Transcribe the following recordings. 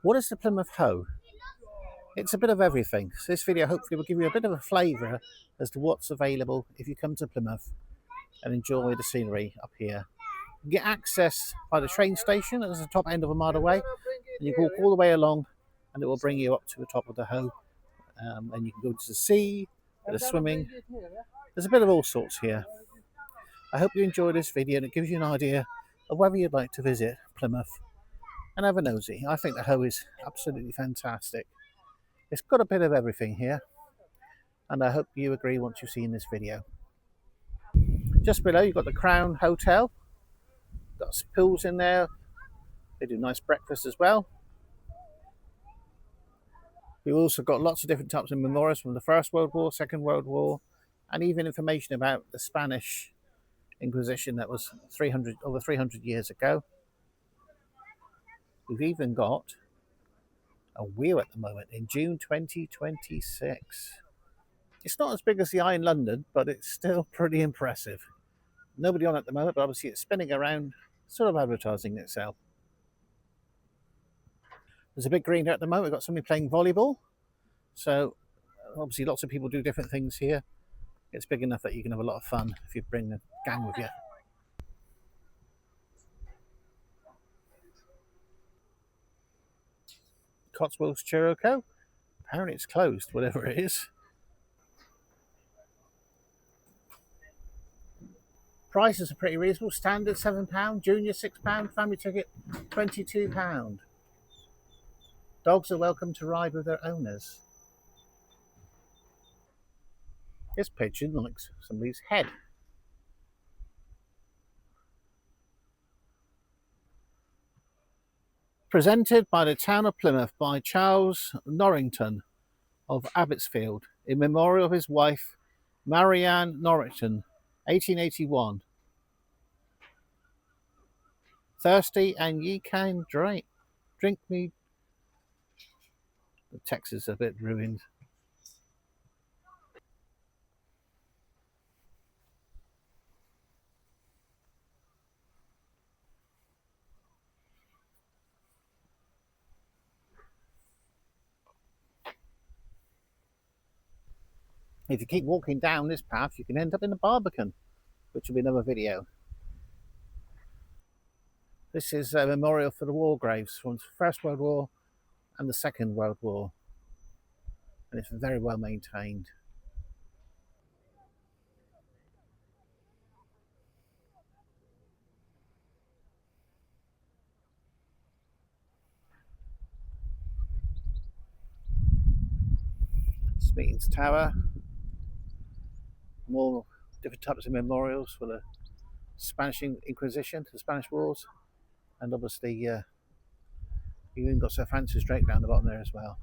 What is the Plymouth Hoe? It's a bit of everything. So this video hopefully will give you a bit of a flavour as to what's available if you come to Plymouth and enjoy the scenery up here. You get access by the train station at the top end of a mile away, and you walk all the way along and it will bring you up to the top of the Hoe. And you can go to the sea, there's swimming, there's a bit of all sorts here. I hope you enjoy this video and it gives you an idea of whether you'd like to visit Plymouth and have a nosy. I think the Hoe is absolutely fantastic. It's got a bit of everything here, and I hope you agree once you've seen this video. Just below you've got the Crown Hotel, got some pools in there, they do nice breakfast as well. We've also got lots of different types of memorials from the First World War, Second World War, and even information about the Spanish Inquisition that was over 300 years ago. We've even got a wheel at the moment in June 2026. It's not as big as the Eye in London, but it's still pretty impressive. Nobody on at the moment, but obviously it's spinning around, sort of advertising itself. There's a big green here at the moment. We've got somebody playing volleyball. So obviously lots of people do different things here. It's big enough that you can have a lot of fun if you bring the gang with you. Cotswolds Churro. Apparently it's closed, whatever it is. Prices are pretty reasonable. Standard £7, junior £6, family ticket £22. Dogs are welcome to ride with their owners. This pigeon likes somebody's head. Presented by the town of Plymouth by Charles Norrington of Abbotsfield in memorial of his wife Marianne Norrington, 1881. Thirsty and ye can drink me. The text is a bit ruined. If you keep walking down this path, you can end up in the Barbican, which will be another video. This is a memorial for the war graves from the First World War and the Second World War, and it's very well maintained. Smeaton's Tower, more different types of memorials for the Spanish Inquisition, the Spanish Wars, and obviously you even got Sir Francis Drake down the bottom there as well.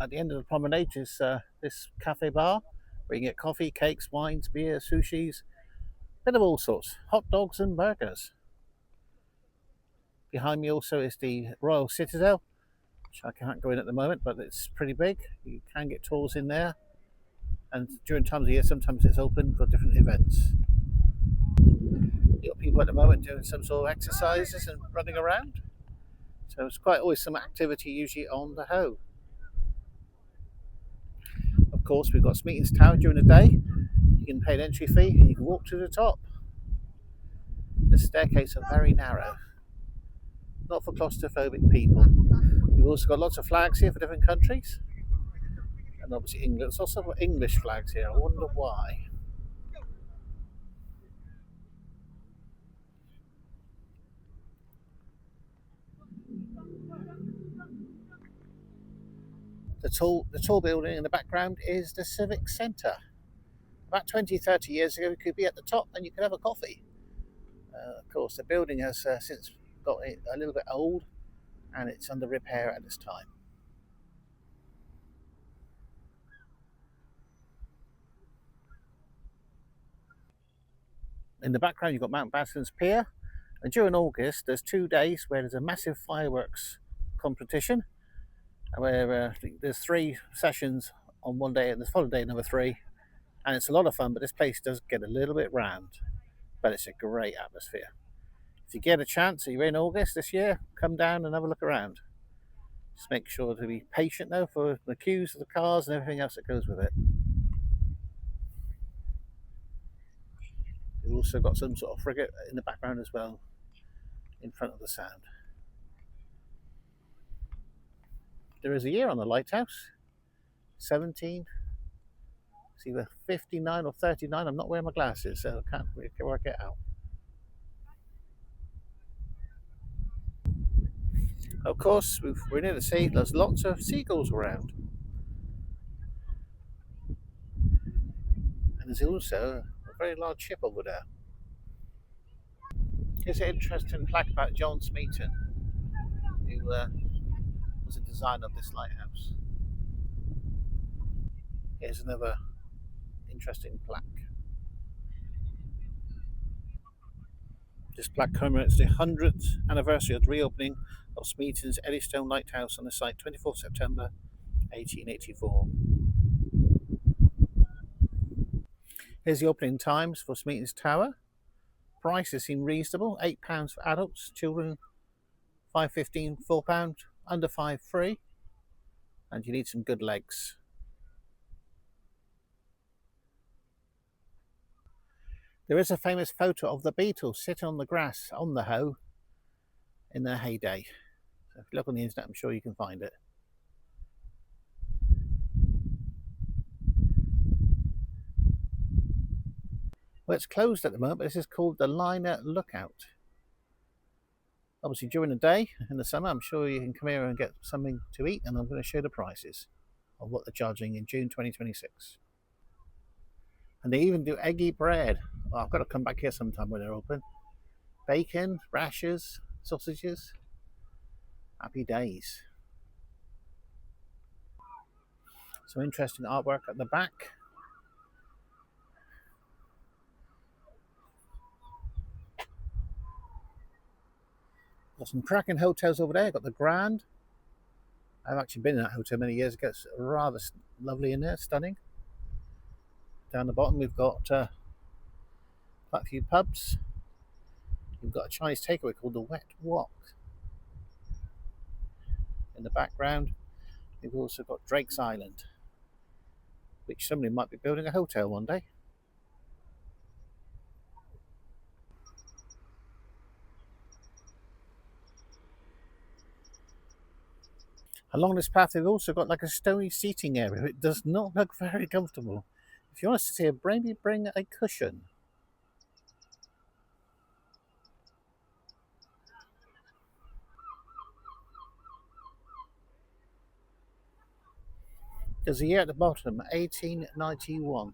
At the end of the promenade is this cafe bar where you can get coffee, cakes, wines, beer, sushis, bit of all sorts, hot dogs and burgers. Behind me also is the Royal Citadel, which I can't go in at the moment, but it's pretty big. You can get tours in there, and during times of year sometimes it's open for different events. You've got people at the moment doing some sort of exercises and running around, so it's quite always some activity usually on the Hoe. Of course, we've got Smeaton's Tower during the day. You can pay an entry fee and you can walk to the top. The staircase are very narrow, not for claustrophobic people. We've also got lots of flags here for different countries, and obviously England. There's also English flags here. I wonder why. The tall building in the background is the Civic Centre. About 20-30 years ago, you could be at the top and you could have a coffee. Of course, the building has since got a little bit old, and it's under repair at this time. In the background, you've got Mount Baston's Pier, and during August, there's 2 days where there's a massive fireworks competition, where there's 3 sessions on one day, and the following day, another 3, and it's a lot of fun. But this place does get a little bit rammed, but it's a great atmosphere. If you get a chance, you're in August this year, come down and have a look around. Just make sure to be patient though for the queues of the cars and everything else that goes with it. We've also got some sort of frigate in the background as well, in front of the sound. There is a year on the lighthouse, 17. It's either 59 or 39. I'm not wearing my glasses, so I can't really work it out. Of course, we're near the sea. There's lots of seagulls around, and there's also a very large ship over there. Here's an interesting plaque about John Smeaton, who was a designer of this lighthouse. Here's another interesting plaque. This plaque commemorates the 100th anniversary of the reopening of Smeaton's Eddystone Lighthouse on the site, 24th September 1884. Here's the opening times for Smeaton's Tower. Prices seem reasonable: £8 for adults, children £5.15, £4, under 5 free, and you need some good legs. There is a famous photo of the Beatles sitting on the grass on the Hoe in their heyday. So if you look on the internet, I'm sure you can find it. Well, it's closed at the moment, but this is called the Liner Lookout. Obviously, during the day in the summer, I'm sure you can come here and get something to eat, and I'm going to show the prices of what they're charging in June 2026. And they even do eggy bread. Well, I've got to come back here sometime when they're open. Bacon, rashers, sausages. Happy days. Some interesting artwork at the back. Got some cracking hotels over there. Got the Grand. I've actually been in that hotel many years ago. It's rather lovely in there, stunning. Down the bottom, we've got quite a few pubs. We've got a Chinese takeaway called the Wet Wok. In the background, we've also got Drake's Island, which somebody might be building a hotel one day. Along this path, they've also got like a stony seating area. It does not look very comfortable. If you want to sit here, maybe bring a cushion. There's a year at the bottom, 1891.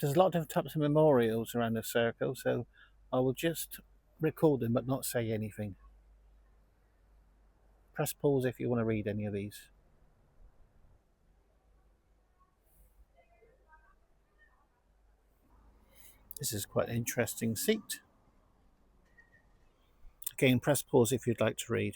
There's a lot of different types of memorials around the circle, so I will just record them but not say anything. Press pause if you want to read any of these. This is quite an interesting seat. Again, press pause if you'd like to read.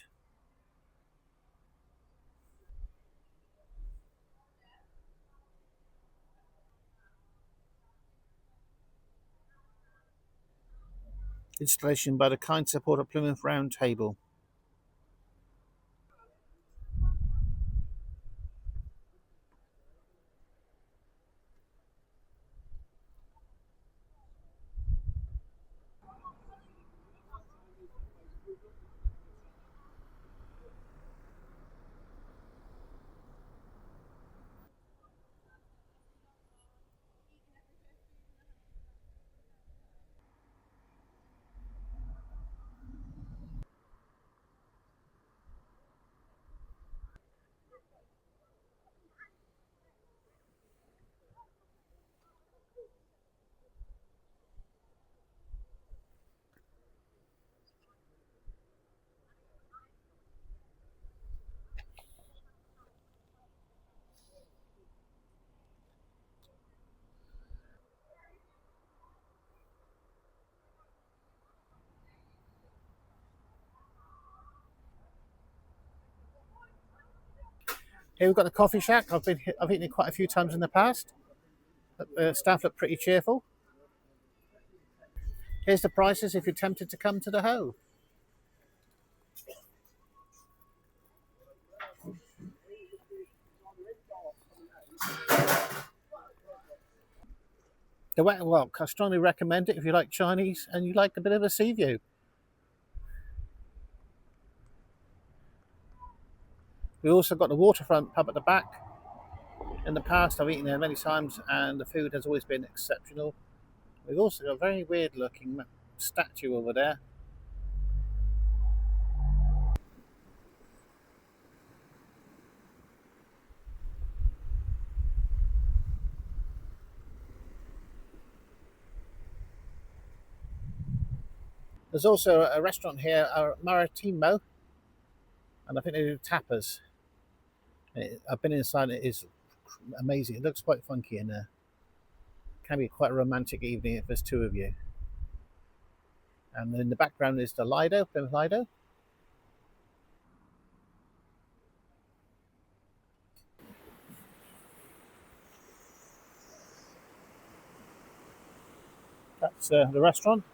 Installation by the kind support of Plymouth Round Table. Here we've got the coffee shack. I've eaten it quite a few times in the past. The staff look pretty cheerful. Here's the prices if you're tempted to come to the Hoe. The Wet and Wok, I strongly recommend it if you like Chinese and you like a bit of a sea view. We also got the waterfront pub at the back. In the past, I've eaten there many times and the food has always been exceptional. We've also got a very weird looking statue over there. There's also a restaurant here, Maritimo, and I think they do tapas. I've been inside, it is amazing. It looks quite funky in there. Can be quite a romantic evening if there's two of you. And in the background is the Lido, Plymouth Lido. That's the restaurant.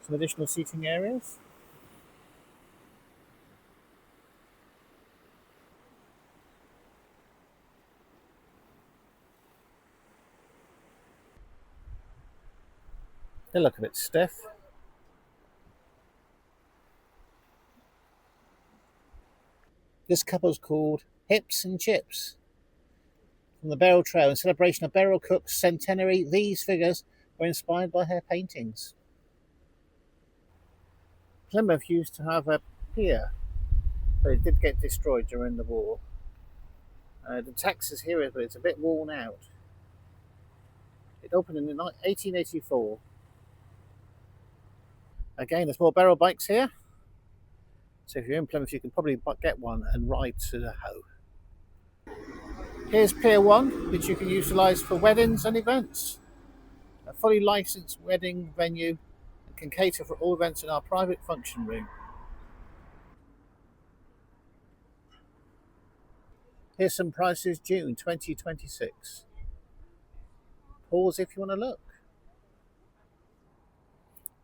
Some additional seating areas. They look a bit stiff. This couple's called Hips and Chips. From the Beryl Trail, in celebration of Beryl Cook's centenary, these figures were inspired by her paintings. Plymouth used to have a pier, but it did get destroyed during the war. The text is here, but it's a bit worn out. It opened in 1884. Again, there's more Beryl bikes here. So if you're in Plymouth, you can probably get one and ride to the Hoe. Here's Pier 1, which you can utilise for weddings and events. A fully licensed wedding venue that can cater for all events in our private function room. Here's some prices June 2026. Pause if you want to look.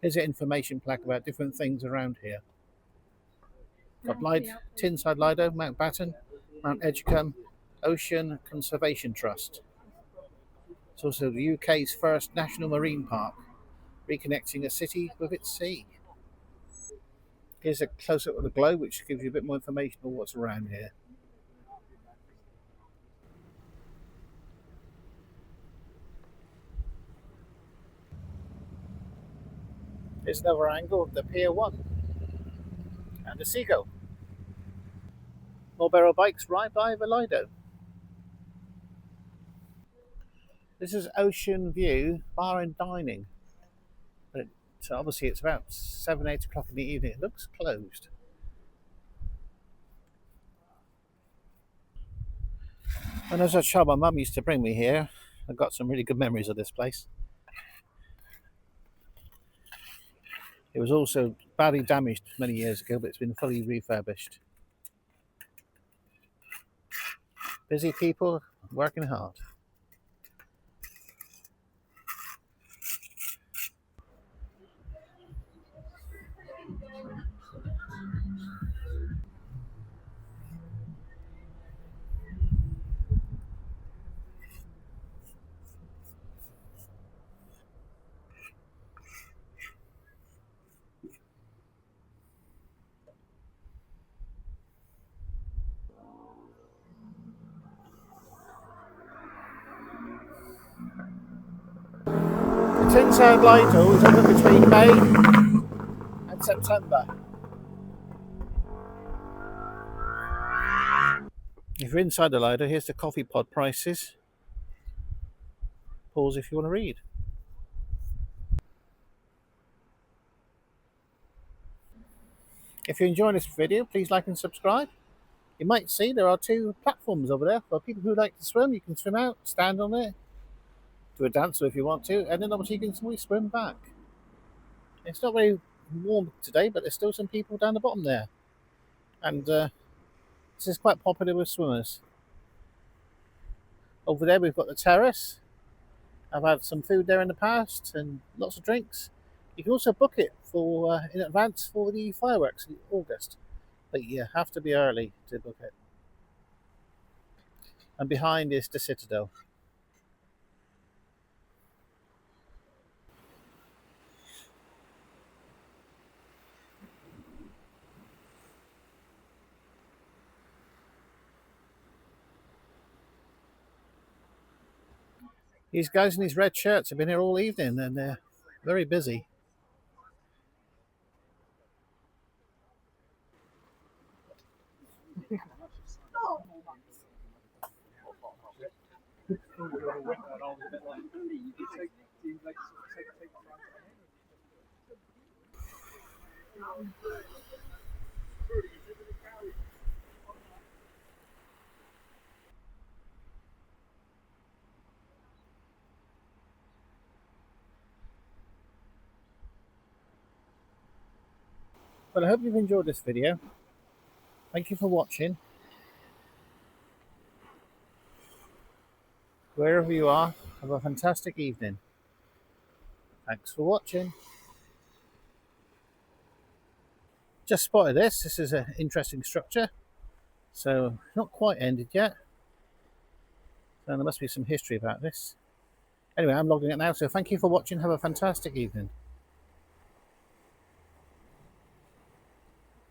Here's an information plaque about different things around here. Got Tinside Lido, Mountbatten, Mount Edgecombe, Ocean Conservation Trust. It's also the UK's first national marine park, reconnecting a city with its sea. Here's a close-up of the globe, which gives you a bit more information on what's around here. Here's another angle of the Pier 1 and the Seagull. More Beryl bikes right by the Lido. This is Ocean View Bar and Dining. So obviously it's about 7-8 o'clock in the evening. It looks closed. And as a child, my mum used to bring me here. I've got some really good memories of this place. It was also badly damaged many years ago, but it's been fully refurbished. Busy people working hard. The Tinside Lido is open between May and September. If you're inside the Lido, here's the coffee pod prices. Pause if you want to read. If you're enjoying this video, please like and subscribe. You might see there are two platforms over there for people who like to swim. You can swim out, stand on it, do a dance if you want to, and then obviously you can swim back. It's not very warm today, but there's still some people down the bottom there. And this is quite popular with swimmers. Over there we've got the terrace. I've had some food there in the past and lots of drinks. You can also book it for in advance for the fireworks in August, but you have to be early to book it. And behind is the Citadel. These guys in these red shirts have been here all evening and they're very busy. Well, I hope you've enjoyed this video. Thank you for watching. Wherever you are, have a fantastic evening. Thanks for watching. Just spotted this. This is an interesting structure. So, not quite ended yet. So there must be some history about this. Anyway, I'm logging it now. So thank you for watching. Have a fantastic evening.